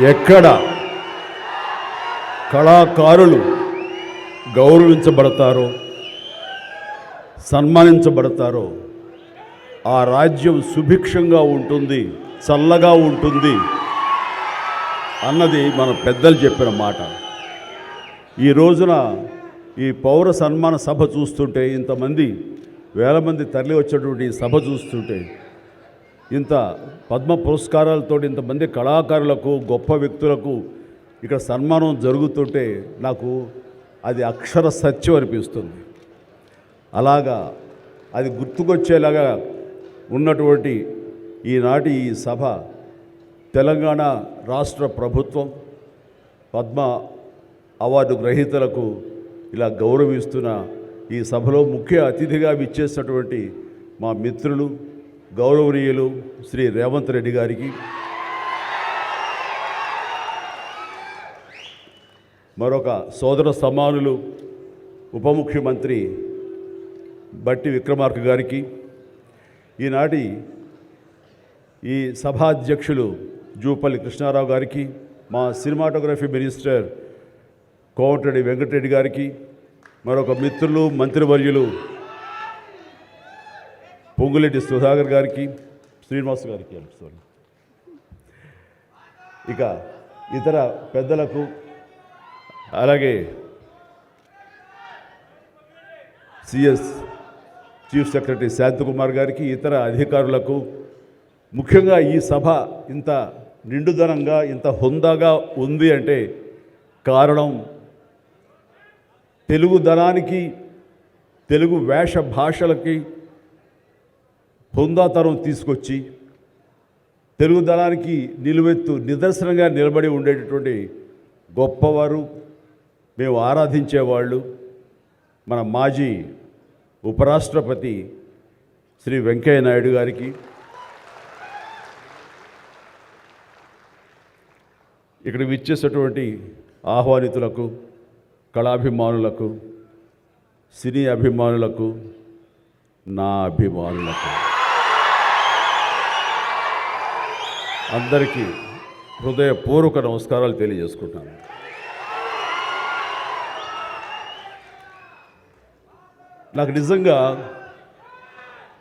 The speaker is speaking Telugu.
ఎక్కడ కళాకారులు గౌరవించబడతారో, సన్మానించబడతారో ఆ రాజ్యం సుభిక్షంగా ఉంటుంది, చల్లగా ఉంటుంది అన్నది మన పెద్దలు చెప్పిన మాట. ఈ రోజున ఈ పౌర సన్మాన సభ చూస్తుంటే, ఇంతమంది వేల మంది తరలి వచ్చేటువంటి సభ చూస్తుంటే, ఇంత పద్మ పురస్కారాలతో ఇంతమంది కళాకారులకు, గొప్ప వ్యక్తులకు ఇక్కడ సన్మానం జరుగుతుంటే నాకు అది అక్షర సత్యం అనిపిస్తుంది. అలాగా అది గుర్తుకొచ్చేలాగా ఉన్నటువంటి ఈనాటి ఈ సభ తెలంగాణ రాష్ట్ర ప్రభుత్వం పద్మ అవార్డు గ్రహీతలకు ఇలా గౌరవిస్తున్న ఈ సభలో ముఖ్య అతిథిగా విచ్చేసినటువంటి మా మిత్రులు గౌరవనీయులు శ్రీ రేవంత్ రెడ్డి గారికి, మరొక సోదర సమానులు ఉప ముఖ్యమంత్రి బట్టి విక్రమార్క గారికి, ఈనాటి ఈ సభాధ్యక్షులు జూపల్లి కృష్ణారావు గారికి, మా సినిమాటోగ్రఫీ మినిస్టర్ కోమటిరెడ్డి వెంకటరెడ్డి గారికి, మరొక మిత్రులు మంత్రివర్యులు పొంగులేటి సుధాకర్ గారికి, శ్రీనివాస్ గారికి, ఇక ఇతర పెద్దలకు, అలాగే సిఎస్ చీఫ్ సెక్రటరీ శాంతకుమార్ గారికి, ఇతర అధికారులకు, ముఖ్యంగా ఈ సభ ఇంత నిండుదనంగా ఇంత హుందాగా ఉంది అంటే కారణం తెలుగుదనానికి, తెలుగు వేష భాషలకి హుందాతనం తీసుకొచ్చి తెలుగుదనానికి నిలువెత్తు నిదర్శనంగా నిలబడి ఉండేటటువంటి గొప్పవారు, మేము ఆరాధించేవాళ్ళు మన మాజీ ఉపరాష్ట్రపతి శ్రీ వెంకయ్య నాయుడు గారికి, ఇక్కడ విచ్చేసేటువంటి ఆహ్వానితులకు, కళాభిమానులకు, సినీ అభిమానులకు, నా అభిమానులకు అందరికీ హృదయపూర్వక నమస్కారాలు తెలియజేసుకుంటాను. నాకు నిజంగా